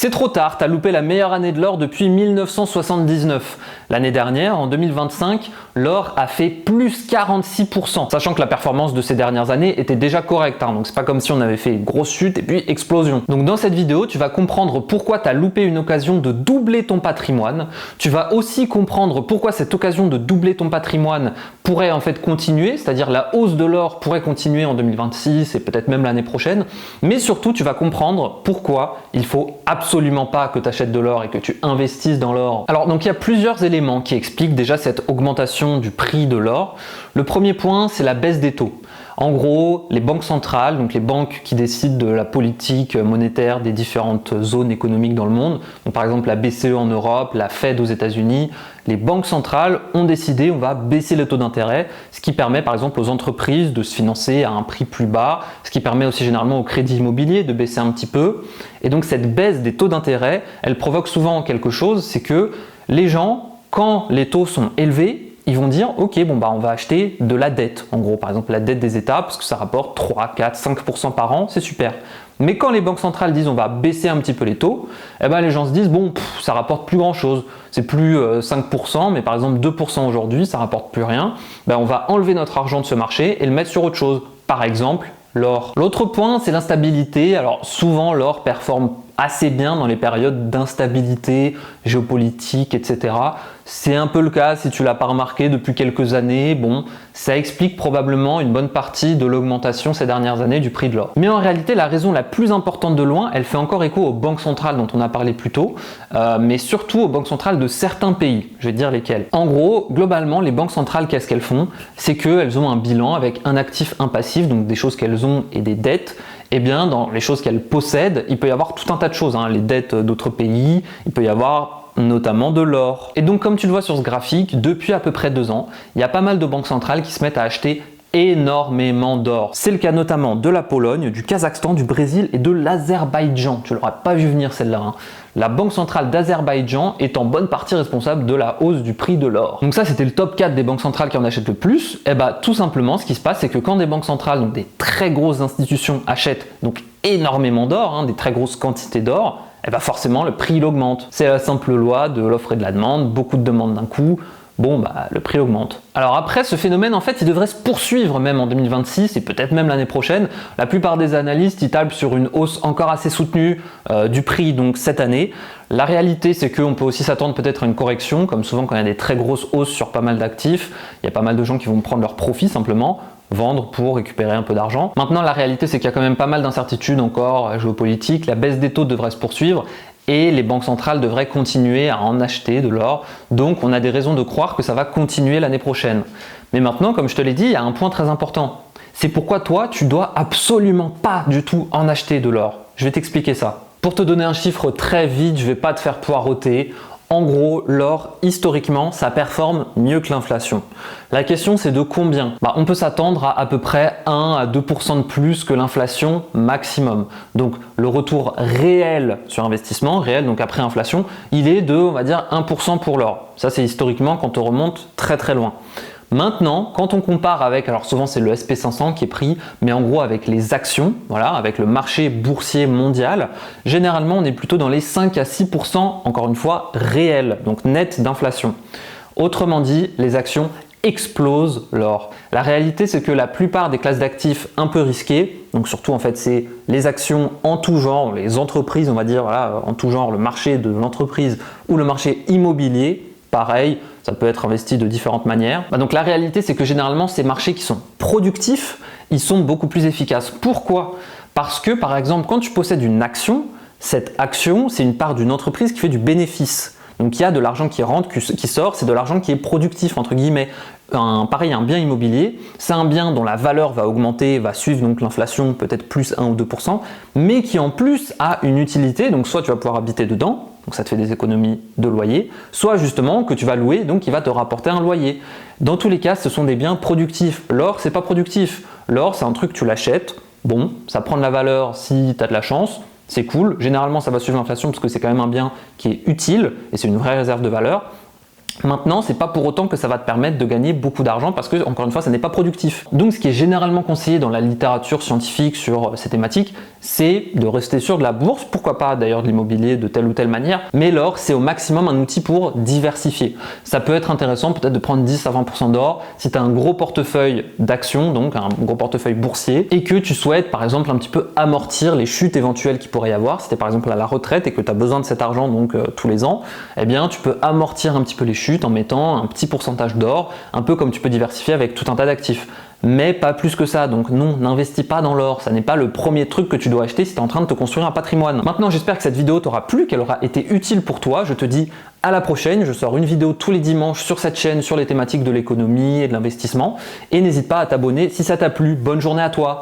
C'est trop tard, t'as loupé la meilleure année de l'or depuis 1979. L'année dernière, en 2025, l'or a fait plus 46%, sachant que la performance de ces dernières années était déjà correcte, donc c'est pas comme si on avait fait une grosse chute et puis explosion. Donc dans cette vidéo, tu vas comprendre pourquoi t'as loupé une occasion de doubler ton patrimoine. Tu vas aussi comprendre pourquoi cette occasion de doubler ton patrimoine pourrait en fait continuer, c'est-à-dire la hausse de l'or pourrait continuer en 2026 et peut-être même l'année prochaine. Mais surtout, tu vas comprendre pourquoi il faut absolument pas que tu achètes de l'or et que tu investisses dans l'or. Alors donc il y a plusieurs éléments qui expliquent déjà cette augmentation du prix de l'or. Le premier point, c'est la baisse des taux. En gros, les banques centrales, donc les banques qui décident de la politique monétaire des différentes zones économiques dans le monde, donc par exemple la BCE en Europe, la Fed aux États-Unis, les banques centrales ont décidé on va baisser les taux d'intérêt, ce qui permet par exemple aux entreprises de se financer à un prix plus bas, ce qui permet aussi généralement au crédit immobilier de baisser un petit peu. Et donc cette baisse des taux d'intérêt, elle provoque souvent quelque chose, c'est que les gens, quand les taux sont élevés, ils vont dire ok on va acheter de la dette, en gros par exemple la dette des États parce que ça rapporte 3, 4, 5% par an, c'est super. Mais quand les banques centrales disent on va baisser un petit peu les taux, les gens se disent ça rapporte plus grand chose, c'est plus 5% mais par exemple 2% aujourd'hui, ça rapporte plus rien, on va enlever notre argent de ce marché et le mettre sur autre chose, par exemple l'or. L'autre point c'est l'instabilité. Alors souvent l'or performe assez bien dans les périodes d'instabilité géopolitique, etc. C'est un peu le cas si tu l'as pas remarqué depuis quelques années. Ça explique probablement une bonne partie de l'augmentation ces dernières années du prix de l'or. Mais en réalité, la raison la plus importante de loin, elle fait encore écho aux banques centrales dont on a parlé plus tôt, mais surtout aux banques centrales de certains pays. Je vais te dire lesquels. En gros, globalement, les banques centrales, qu'est-ce qu'elles font? C'est qu'elles ont un bilan avec un actif, un passif, donc des choses qu'elles ont et des dettes. Dans les choses qu'elles possèdent, il peut y avoir tout un tas de choses, les dettes d'autres pays, il peut y avoir notamment de l'or. Et donc comme tu le vois sur ce graphique, depuis à peu près 2 ans, il y a pas mal de banques centrales qui se mettent à acheter énormément d'or. C'est le cas notamment de la Pologne, du Kazakhstan, du Brésil et de l'Azerbaïdjan. Tu l'auras pas vu venir celle-là. La banque centrale d'Azerbaïdjan est en bonne partie responsable de la hausse du prix de l'or. Donc ça c'était le top 4 des banques centrales qui en achètent le plus. Tout simplement ce qui se passe c'est que quand des banques centrales, donc des très grosses institutions achètent donc énormément d'or, des très grosses quantités d'or, forcément le prix il augmente. C'est la simple loi de l'offre et de la demande, beaucoup de demandes d'un coup. Le prix augmente. Alors après, ce phénomène, en fait, il devrait se poursuivre même en 2026 et peut-être même l'année prochaine. La plupart des analystes, ils tablent sur une hausse encore assez soutenue du prix donc cette année. La réalité, c'est qu'on peut aussi s'attendre peut-être à une correction, comme souvent quand il y a des très grosses hausses sur pas mal d'actifs, il y a pas mal de gens qui vont prendre leur profit simplement, vendre pour récupérer un peu d'argent. Maintenant, la réalité, c'est qu'il y a quand même pas mal d'incertitudes encore géopolitiques, la baisse des taux devrait se poursuivre, et les banques centrales devraient continuer à en acheter de l'or. Donc on a des raisons de croire que ça va continuer l'année prochaine. Mais maintenant, comme je te l'ai dit, il y a un point très important. C'est pourquoi toi, tu dois absolument pas du tout en acheter de l'or. Je vais t'expliquer ça. Pour te donner un chiffre très vite, je vais pas te faire poireauter. En gros, l'or, historiquement, ça performe mieux que l'inflation. La question, c'est de combien? On peut s'attendre à peu près 1 à 2% de plus que l'inflation maximum. Donc, le retour réel sur investissement, réel, donc après inflation, il est de, on va dire, 1% pour l'or. Ça, c'est historiquement quand on remonte très très loin. Maintenant, quand on compare avec, alors souvent c'est le SP500 qui est pris, mais en gros avec les actions, avec le marché boursier mondial, généralement on est plutôt dans les 5 à 6%, encore une fois, réels, donc net d'inflation. Autrement dit, les actions explosent l'or. La réalité, c'est que la plupart des classes d'actifs un peu risquées, donc surtout en fait c'est les actions en tout genre, les entreprises, on va dire, en tout genre, le marché de l'entreprise ou le marché immobilier, pareil, ça peut être investi de différentes manières. Donc la réalité, c'est que généralement, ces marchés qui sont productifs, ils sont beaucoup plus efficaces. Pourquoi? Parce que, par exemple, quand tu possèdes une action, cette action, c'est une part d'une entreprise qui fait du bénéfice. Donc il y a de l'argent qui rentre, qui sort, c'est de l'argent qui est productif, entre guillemets. Pareil, un bien immobilier, c'est un bien dont la valeur va augmenter, va suivre donc l'inflation, peut-être plus 1 ou 2%, mais qui en plus a une utilité, donc soit tu vas pouvoir habiter dedans, donc ça te fait des économies de loyer, soit justement que tu vas louer, donc il va te rapporter un loyer. Dans tous les cas, ce sont des biens productifs. L'or, c'est pas productif. L'or, c'est un truc, tu l'achètes, ça prend de la valeur si tu as de la chance, c'est cool. Généralement, ça va suivre l'inflation parce que c'est quand même un bien qui est utile et c'est une vraie réserve de valeur. Maintenant, c'est pas pour autant que ça va te permettre de gagner beaucoup d'argent parce que, encore une fois, ça n'est pas productif. Donc, ce qui est généralement conseillé dans la littérature scientifique sur ces thématiques, c'est de rester sur de la bourse, pourquoi pas d'ailleurs de l'immobilier de telle ou telle manière, mais l'or, c'est au maximum un outil pour diversifier. Ça peut être intéressant peut-être de prendre 10 à 20% d'or si tu as un gros portefeuille d'actions, donc un gros portefeuille boursier, et que tu souhaites par exemple un petit peu amortir les chutes éventuelles qu'il pourrait y avoir. Si tu es par exemple à la retraite et que tu as besoin de cet argent donc tous les ans, eh bien tu peux amortir un petit peu les chutes en mettant un petit pourcentage d'or, un peu comme tu peux diversifier avec tout un tas d'actifs. Mais pas plus que ça, donc non, n'investis pas dans l'or, ça n'est pas le premier truc que tu dois acheter si tu es en train de te construire un patrimoine. Maintenant, j'espère que cette vidéo t'aura plu, qu'elle aura été utile pour toi. Je te dis à la prochaine, je sors une vidéo tous les dimanches sur cette chaîne sur les thématiques de l'économie et de l'investissement. Et n'hésite pas à t'abonner si ça t'a plu. Bonne journée à toi!